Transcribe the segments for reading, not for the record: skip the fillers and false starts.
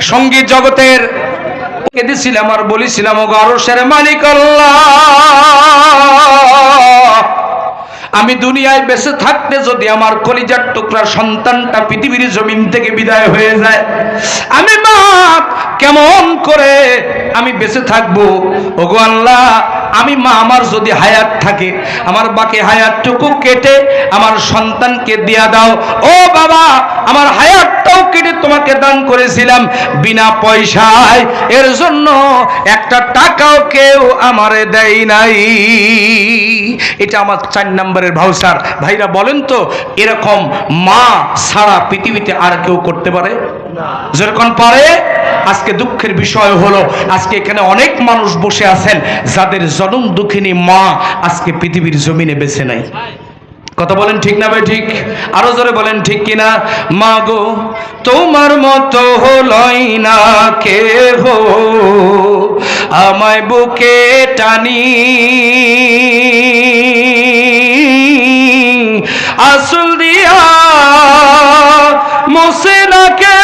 সঙ্গীত জগতের কেঁদেছিলাম আর বলেছিলাম ও আরশের মালিক আল্লাহ, আমি দুনিয়ায় বেঁচে থাকতে যদি আমার কলিজার টুকরা সন্তানটা পৃথিবীর জমিন থেকে বিদায় হয়ে যায়, আমি মা কেমন করে আমি বেঁচে থাকবো? ওগো আল্লাহ, আমি মা আমার যদি হায়াত থাকে, আমার বাকি হায়াতটুকু কেটে আমার সন্তানকে দিয়া দাও। ও বাবা, আমার হায়াতটাও কেটে তোমাকে দান করেছিলাম বিনা পয়সায়, এর জন্য একটা টাকাও কেউ আমারে দেয় নাই। এটা আমার 4 নম্বরের ভাউচার। ভাইরা বলেন তো, এরকম মা ছাড়া পৃথিবীতে আর কেউ করতে পারে? যেরকম পারে। আজকে দুঃখের বিষয় হলো, আজকে এখানে অনেক মানুষ বসে আছেন যাদের জনম দুঃখিনী মা আজকে পৃথিবীর জমিনে বেঁচে নাই। কথা বলেন ঠিক না ভাই? ঠিক। আরো জোরে বলেন ঠিক কিনা? মা গো, তোমার মতো হলই না কেহ আমায় বুকে টানি, আসল দিয়া মোসে না কে,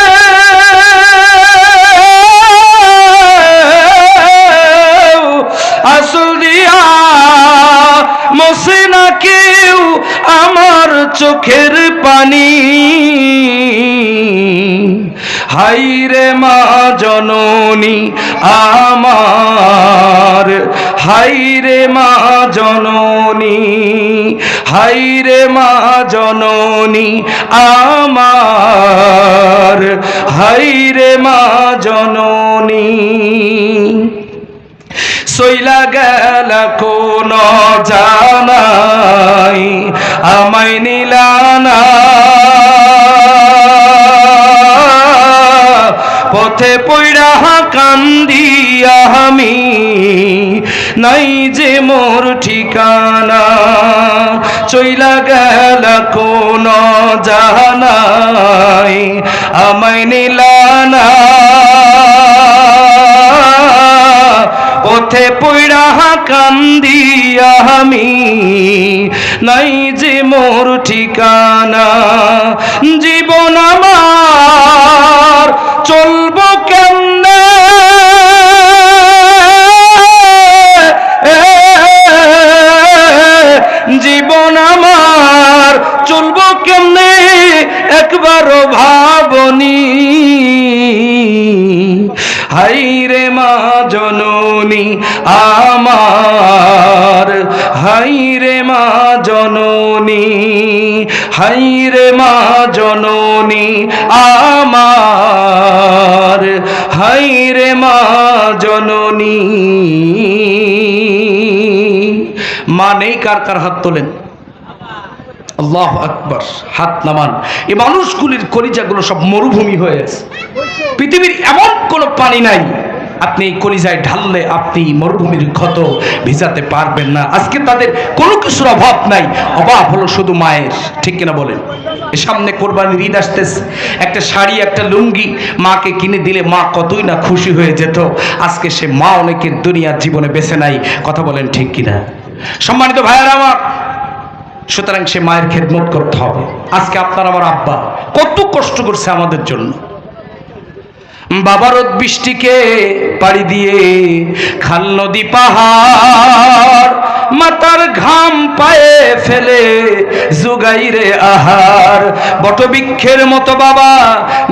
আসল দিয়া মোসে না কেউ আমার চোখের পানি। হাইরে মা জননী আমার, হাইরে মা জননী, হাইরে মা জননী আমার, হাইরে মা জননী। সইলা গেল কোন জানাই আমায় নিলানা, পথে পইড়া কান্দিয়া আমি নাই যে মোর ঠিকানা। চইলা গেল কোন জানাই আমায় নিলানা, পথে পইড়া কান্দিয়া আমি নাই যে মোর ঠিকানা। জীবন আমার চলব কেমনে, জীবন আমার চলব কেমনে একবারও ভাবনি। হাইরে মা জননী আমার, হাইরে মা জননী, হাইরে মা জননী আমার, হাইরে মা জননী। মা নেই কার কার হাত তোলেন? আল্লাহু আকবার, হাত নামান। এই মানুষগুলির কলিজাগুলো সব মরুভূমি হয়ে আছে। পৃথিবীর এমন কোনো পানি নাই আপনি এই কলিজায় ঢাললে আপনি মরুভূমির ক্ষত ভিজাতে পারবেন না। আজকে তাদের কোনো কিছুর অভাব নাই, অভাব হলো শুধু মায়ের। ঠিক কিনা বলেন? সামনে কোরবানির ঈদ আসতেছে, একটা শাড়ি একটা লুঙ্গি মাকে কিনে দিলে মা কতই না খুশি হয়ে যেত। আজকে সে মা অনেকের দুনিয়ার জীবনে বেঁচে নাই। কথা বলেন ঠিক কিনা? সম্মানিত ভাইয়ারা আমার, সুতরাং সে মায়ের খেদমত করতে হবে। আজকে আপনার আমার আব্বা কত কষ্ট করছে আমাদের জন্য। বাবার বৃষ্টিকে পাড়ি দিয়ে খাল নদী পাহাড়, মাতার ঘাম পায়ে ফেলে জুগাইরে আহার। বটবৃক্ষের মতো বাবা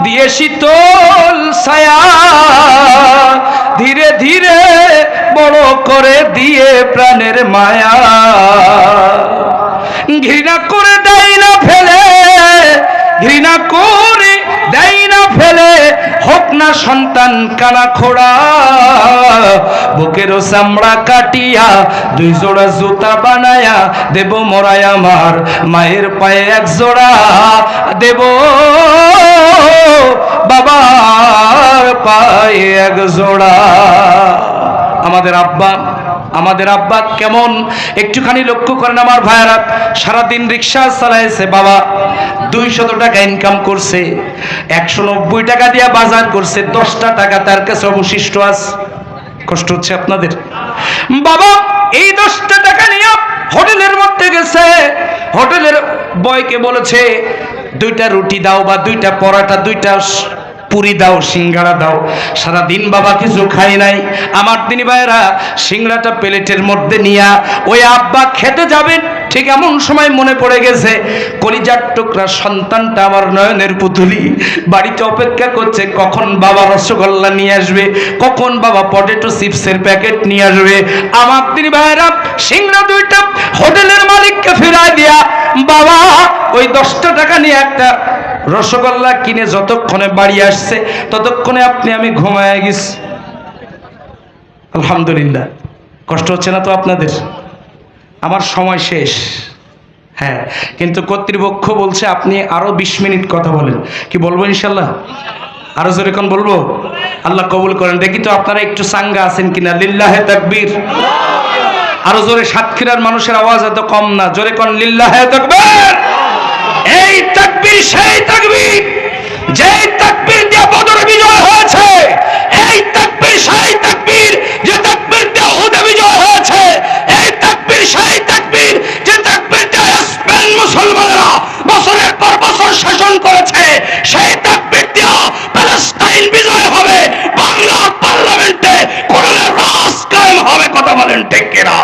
দিয়ে শীতল ছায়া, ধীরে ধীরে বড় করে দিয়ে প্রাণের মায়া। ঘৃণা করে দেয় না ফেলে, ঘৃণা করে দেয় না ফেলে, হোক না সন্তান কানা খোড়া। বুকেরও চামড়া কাটিয়া 2 জোড়া জুতা বানায়া দেব মোরায় আমার মায়ের পায়ে 1 জোড়া, দেব বাবার পায়ে 1 জোড়া। আমাদের আব্বা কেমন একটুখানি লক্ষ্য করেন আমার ভাইয়ারা। সারাদিন রিক্সা চালাইছে বাবা, 200 টাকা ইনকাম করছে, 190 টাকা দিয়ে বাজার করছে, 10টা টাকা তার কাছে অবশিষ্ট আছে। কষ্ট হচ্ছে আপনাদের? বাবা এই 10টা টাকা নিয়ে হোটেলের মধ্যে গেছে, হোটেলের বয়কে বলেছে দুইটা রুটি দাও বা দুইটা পরোটা, দুইটা পুরি দাও, সিঙ্গাড়া দাও। সারাদিন বাবা কিছু খাই নাই। আমার দিনী ভাইরা সিঙ্গাড়াটা প্লেটের মধ্যে নিয়া ওই আব্বা খেতে যাবেন, ঠিক এমন সময় মনে পড়ে গেছে কলিজার টুকরা সন্তানটা আমার নয়নের পুতুলি বাড়িতে অপেক্ষা করছে, কখন বাবা রসগোল্লা নিয়ে আসবে, কখন বাবা পটেটো চিপসের প্যাকেট নিয়ে আসবে। আমার দিনী ভাইরা সিঙ্গাড়া দুইটা হোটেলের মালিককে ফিরায় দিয়া বাবা ওই 10টা টাকা নিয়ে একটা রসগোল্লা কিনে যতক্ষণে বাড়ি আসছে ততক্ষণে আমি ঘুমায় গেছি। আলহামদুলিল্লাহ। কষ্ট হচ্ছে না তো আপনাদের? আমার সময় শেষ। হ্যাঁ, কিন্তু কর্তৃপক্ষ বলছে আপনি আরো 20 মিনিট কথা বলেন। কি বলবো? ইনশাল্লাহ আরো জোরে কোন বলবো? আল্লাহ কবুল করেন। দেখি তো আপনারা একটু সাঙ্গা আছেন কিনা। লিল্লাহে তাকবীর। আরো জোরে। সাতক্ষীরার মানুষের আওয়াজ এত কম না, জোরে কোন লিল্লাহে তাকবীর। এই তাকবীর সেই তাকবীর যেই তাকবীর দিয়ে বদর বিজয় হয়েছে। এই তাকবীর সেই তাকবীর যে তাকবীর দিয়ে উহুদ বিজয় হয়েছে। এই তাকবীর সেই তাকবীর যে তাকবীর দিয়ে স্পেন মুসলমানরা বছরের পর বছর শাসন করেছে। সেই তাকবীর দিয়ে প্যালেস্টাইন বিজয় হবে। বাংলার পার্লামেন্টে কোরআনের রাজ কায়েম হবে। কথা বলেন ঠিক কিনা?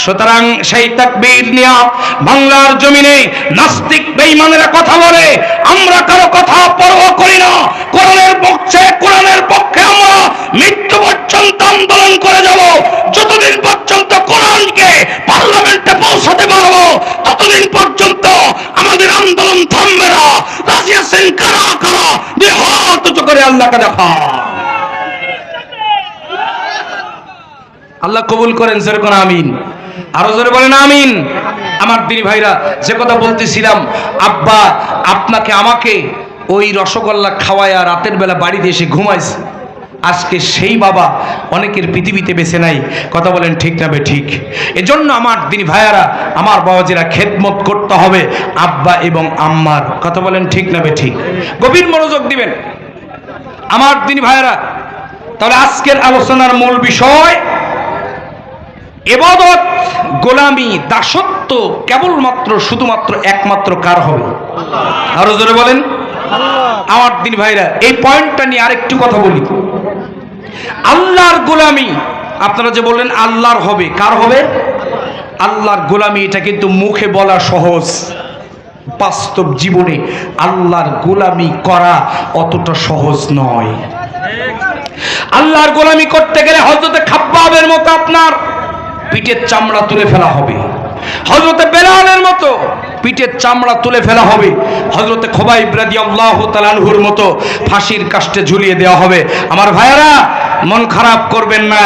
সুতরাং সেই তাকবীর নিয়ে বাংলার জমিনে নাস্তিক বেঈমানেরা কথা বলে, আমরা কারো কথা পরোয়া করি না। কোরআনের পক্ষে আমরা মৃত্যু পর্যন্ত আন্দোলন করে যাব। যতদিন পর্যন্ত কোরআনকে পার্লামেন্টে পৌঁছাতে পারবো ততদিন পর্যন্ত আমাদের আন্দোলন থামবে না। রাজি আছেন কারা কারা? দুই হাত উঁচু করে আল্লাহকে দেখা। আল্লাহ কবুল করেন। জোরে কোন আমিন। আরো জোরে বলেন আমিন। আমার দিনী ভাইরা, যে কথা বলতেছিলাম, আব্বা আমাকে ওই রসগোল্লা খাওয়ায়া রাতের বেলা বাড়িতে এসে ঘুমাইছে। আজকে সেই বাবা অনেকের পৃথিবীতে বেঁচে নাই। কথা বলেন ঠিক না বে ঠিক? এজন্য আমার দিনী ভাইয়ারা, আমার বাবাজিরা, খেদমত করতে হবে আব্বা এবং আম্মার। কথা বলেন ঠিক না বে ঠিক? গভীর মনোযোগ দিবেন আমার দিনী ভাইয়ারা। তাহলে আজকের আলোচনার মূল বিষয় ইবাদত, গোলামি, দাসত্ব কেবলমাত্র শুধুমাত্র একমাত্র কার হবে? আরো জোরে বলেন। আমার দিন ভাইরা, এই পয়েন্টটা নিয়ে আরেকটু কথা বলি। আল্লাহর গোলামি, আপনারা যে বললেন আল্লাহর হবে, কার হবে? আল্লাহর গোলামি। এটা কিন্তু মুখে বলা সহজ, বাস্তব জীবনে আল্লাহর গোলামি করা অতটা সহজ নয়। আল্লাহর গোলামি করতে গেলে হযরতে খাব্বাবের মতো আপনার পিঠের চামড়া তুলে ফেলা হবে। হযরতে বেলালের মতো পিঠের চামড়া তুলে ফেলা হবে। হযরতে খুবাইব রাদিয়াল্লাহু তাআলা আনহুর মতো ফাঁসির কাস্টে ঝুলিয়ে দেওয়া হবে। আমার ভাইয়েরা, মন খারাপ করবেন না।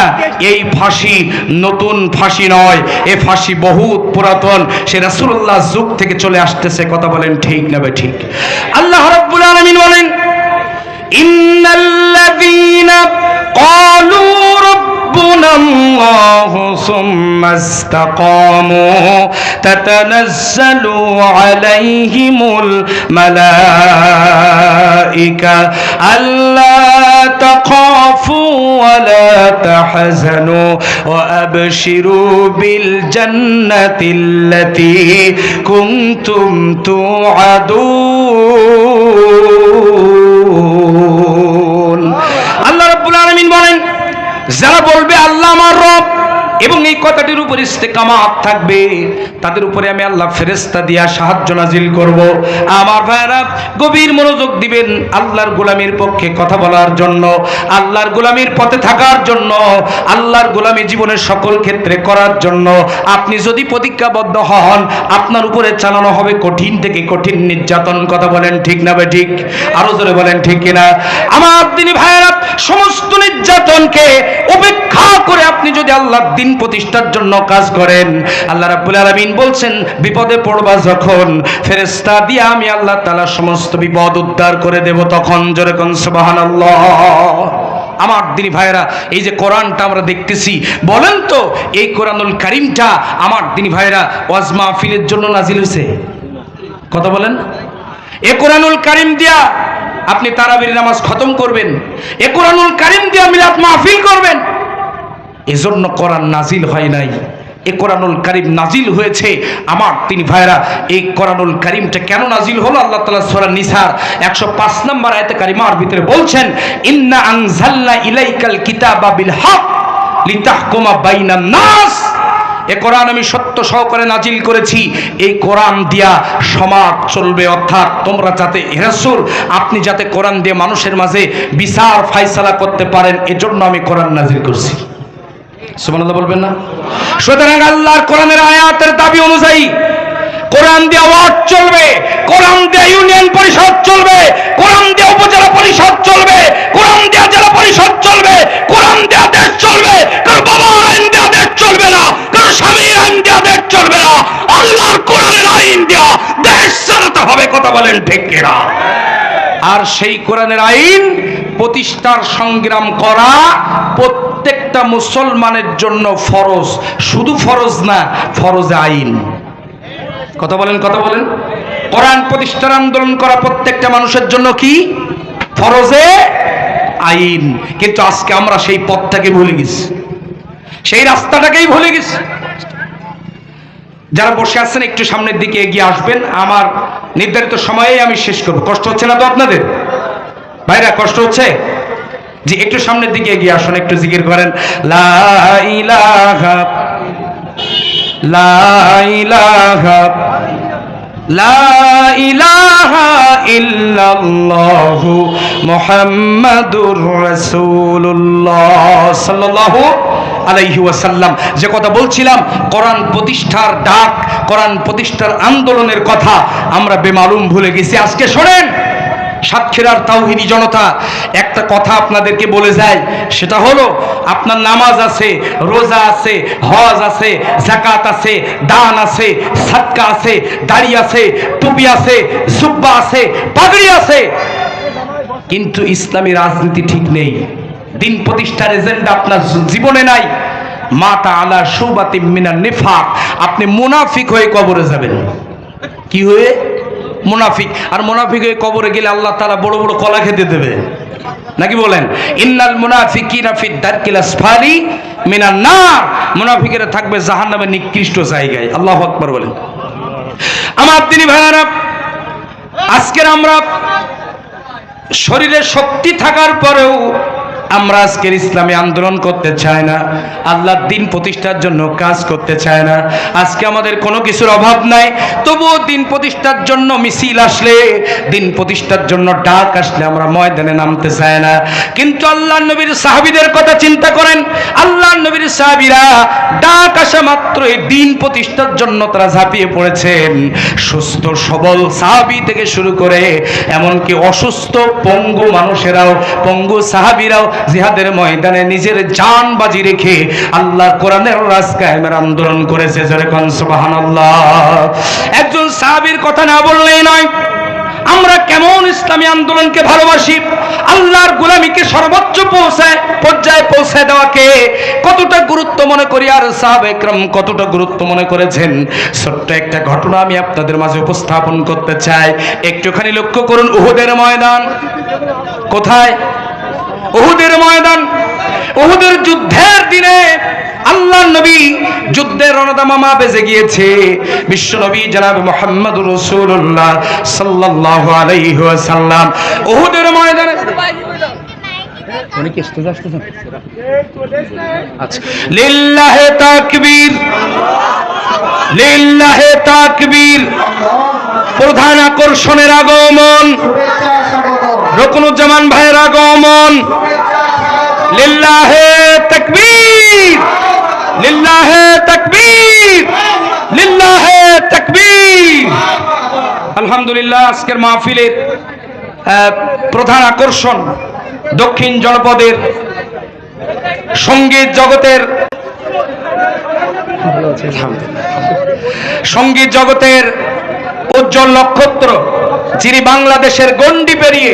এই ফাঁসি নতুন ফাঁসি নয়, এই ফাঁসি বহুত পুরাতন। সে রাসূলুল্লাহ যুগ থেকে চলে আসতেছে। কথা বলেন ঠিক না ঠিক? আল্লাহ রাব্বুল আলামিন বলেন, ইন্নাল্লাযীনা ক্বালু ربنا الله ثم استقاموا تتنزل عليهم الملائكة ألا تخافوا ولا تحزنوا وأبشروا بالجنة التي كنتم توعدون। الله رب العالمين বলেন, যারা বলবে আল্লাহ আমার রব এবং এই কথাটির উপর ইস্তেকামাত থাকবে, তাদের উপরে আমি আল্লাহ ফেরেশতা দিয়া সাহায্য নাজিল করব। আমার ভাইরা, গভীর মনোযোগ দিবেন আল্লাহর গোলামির পক্ষে কথা বলার জন্য, আল্লাহর গোলামির পথে থাকার জন্য, আল্লাহর গোলামি জীবনের সকল ক্ষেত্রে করার জন্য। আপনি যদি প্রতিজ্ঞাবদ্ধ হন, আপনার উপরে চালানো হবে কঠিন থেকে কঠিন নির্যাতন। কথা বলেন ঠিক না বে ঠিক? আরো জোরে বলেন ঠিক কিনা? আমার দিনী ভাইরা, সমস্ত নির্যাতনকে উপেক্ষা করে আপনি যদি আল্লাহর দ্বীন প্রতিষ্ঠার জন্য কাজ করেন, আল্লাহ রাব্বুল আলামিন বলছেন, বিপদে পড়বা যখন, ফেরেশতা দিয়ে আমি আল্লাহ তাআলা সমস্ত বিপদ উদ্ধার করে দেব। তখন জোরে কোন সুবহানাল্লাহ। আমার দিনী ভাইরা, এই যে কোরআনটা আমরা দেখতেছি, বলেন তো এই কোরআনুল কারীমটা আমার দিনী ভাইরা ওয়াজ মাহফিলের জন্য নাজিল হয়েছে? কথা বলেন। এই কোরআনুল কারীম দিয়া আপনি তারাবির নামাজ খতম করবেন, এই কোরআনুল কারীম দিয়া মিলাদ মাহফিল করবেন। এজন্য কোরআন নাজিল হয় নাই এই কোরআনুল কারীম নাজিল হয়েছে। আমার তিনি ভাইরা, এই কোরআনুল কারীমটা কেন নাজিল হলো? আল্লাহ তাআলা সূরা নিসার 105 নম্বর আয়াতে কারিমার ভিতরে বলছেন, ইন্না আনজালনা ইলাইকাল কিতাবা বিল হক লিতাহকুমা বাইনান নাস। এই কোরআন আমি সত্য সহকারে নাজিল করেছি, এই কোরআন দিয়া সমাজ চলবে, অর্থাৎ তোমরা যাতে রাসূল আপনি যাতে কোরআন দিয়ে মানুষের মাঝে বিচার ফায়সালা করতে পারেন, এজন্য আমি কোরআন নাজিল করছি। সুবহানাল্লাহ বলবেন না? সুতরাং আল্লাহর কোরআনের আয়াতের দাবি অনুযায়ী কোরআন দিয়ে ওয়ার্ড চলবে, কোরআন দিয়ে ইউনিয়ন পরিষদ চলবে, কোরআন দিয়ে উপজেলা পরিষদ চলবে, কোরআন দিয়ে জেলা পরিষদ চলবে, কোরআন দিয়ে দেশ চলবে। কারো বাবার আইন দিয়ে দেশ চলবে না, কারো স্বামীর আইন দিয়ে দেশ চলবে না, আল্লাহর কোরআনের আইন দিয়ে দেশ চালাতে হবে। কথা বলেন ঠিক কিনা? আর সেই কোরআনের আইন প্রতিষ্ঠার সংগ্রাম করা প্রত্যেকটা মুসলমানের জন্য ফরজ। শুধু ফরজ না, ফরজে আইন। কথা বলেন, কথা বলেন। কোরআন প্রতিষ্ঠার আন্দোলন করা প্রত্যেকটা মানুষের জন্য কি? ফরজে আইন। কিন্তু আজকে আমরা সেই পথটাকে ভুলে গেছি, সেই রাস্তাটাকেই ভুলে গেছি। যারা বসে আছেন একটু সামনের দিকে এগিয়ে আসবেন, আমার নির্ধারিত সময়েই আমি শেষ করব। কষ্ট হচ্ছে না তো আপনাদের ভাইরা? কষ্ট হচ্ছে? জি, একটু সামনের দিকে এগিয়ে আসুন, একটু জিকির করেন, লা ইলাহা লা ইলাহা লা ইলাহা ইল্লাল্লাহু মুহাম্মাদুর রাসূলুল্লাহ সাল্লাল্লাহু আলাইহি ওয়াসাল্লাম। যে কথা বলছিলাম, কোরআন প্রতিষ্ঠার ডাক, কোরআন প্রতিষ্ঠার আন্দোলনের কথা আমরা বেমালুম ভুলে গেছি। আজকে শোনেন সাতক্ষীরার তাওহীদি জনতা, একটা কথা আপনাদেরকে বলে যায়, সেটা হলো আপনার নামাজ আছে, রোজা আছে, হজ আছে, যাকাত আছে, দান আছে, সাদকা আছে, দাড়ি আছে, টুপি আছে, জুব্বা আছে, পাগড়ি আছে, কিন্তু ইসলামী রাজনীতি ঠিক নেই। দিন প্রতিষ্ঠার এজেন্ডা আপনার জীবনে নাই। মাতা আলা শুবাতিম মিনান নিফাক, আপনি মুনাফিক হয়ে কবরে যাবেন। কি হয়ে? মুনাফিক। আর মুনাফিক হয়ে কবরে গেলে আল্লাহ তাআলা বড় বড় কলা খেতে দেবে, নাকি বলেন? ইন্নাল মুনাফিকিনা ফিদ দারকিল আসফালি মিনান নার, মুনাফিকেরা থাকবে জাহান্নামের নিকৃষ্ট জায়গায়। আল্লাহু আকবার বলেন। আমার দিনী ভাইরা, আজকের আমরা শরীরে শক্তি থাকার পরেও আমরা আজকের ইসলামী আন্দোলন করতে চাই না, আল্লাহর দিন প্রতিষ্ঠার জন্য কাজ করতে চায় না। আজকে আমাদের কোনো কিছুর অভাব নাই, তবুও দিন প্রতিষ্ঠার জন্য মিছিল আসলে, দিন প্রতিষ্ঠার জন্য ডাক আসলে আমরা ময়দানে নামতে চাই না। কিন্তু আল্লাহর নবীর সাহাবীদের কথা চিন্তা করেন, আল্লাহর নবীর সাহাবীরা ডাক আসা মাত্র এই দিন প্রতিষ্ঠার জন্য তারা ঝাঁপিয়ে পড়েছেন। সুস্থ সবল সাহাবী থেকে শুরু করে এমনকি অসুস্থ পঙ্গু মানুষেরাও, পঙ্গু সাহাবীরাও জিহাদের ময়দানে নিজের জান বাজি রেখে আল্লাহর কোরআনের রাজ কায়েমের আন্দোলন করেছে। যেরকম সুবহানাল্লাহ। একজন সাহাবীর কথা না বললেই নয়। আমরা কেমন ইসলামী আন্দোলনকে ভালোবাসি, আল্লাহর গোলামীকে সর্বোচ্চ পর্যায়ে পৌঁছে দেওয়াকে কতটা গুরুত্ব মনে করি, আর সাহাবা একরাম কতটা গুরুত্ব মনে করেছেন। ছোট্ট একটা ঘটনা আমি আপনাদের মাঝে উপস্থাপন করতে চাই। একটুখানি লক্ষ্য করুন, উহুদের ময়দান। কোথায়? উহুদের ময়দান। উহুদের যুদ্ধের দিনে আল্লাহর নবী যুদ্ধের রণদামামা বেজে গিয়েছে। বিশ্ব নবী জনাব মুহাম্মদুর রাসূলুল্লাহ সাল্লাল্লাহু আলাইহি ওয়াসাল্লাম উহুদের ময়দানে লিল্লাহে তাকবীর, লিল্লাহে তাকবীর। প্রধান আকর্ষণের আগমন, রুকনুজ্জামান ভাইয়ের আগমন। লিল্লাহে তাকবীর, লিল্লাহে তাকবীর, লিল্লাহে তাকবীর। আলহামদুলিল্লাহ, আজকের মাহফিলের প্রধান আকর্ষণ দক্ষিণ জনপদের সঙ্গীত জগতের উজ্জ্বল নক্ষত্র, যিনি বাংলাদেশের গণ্ডি পেরিয়ে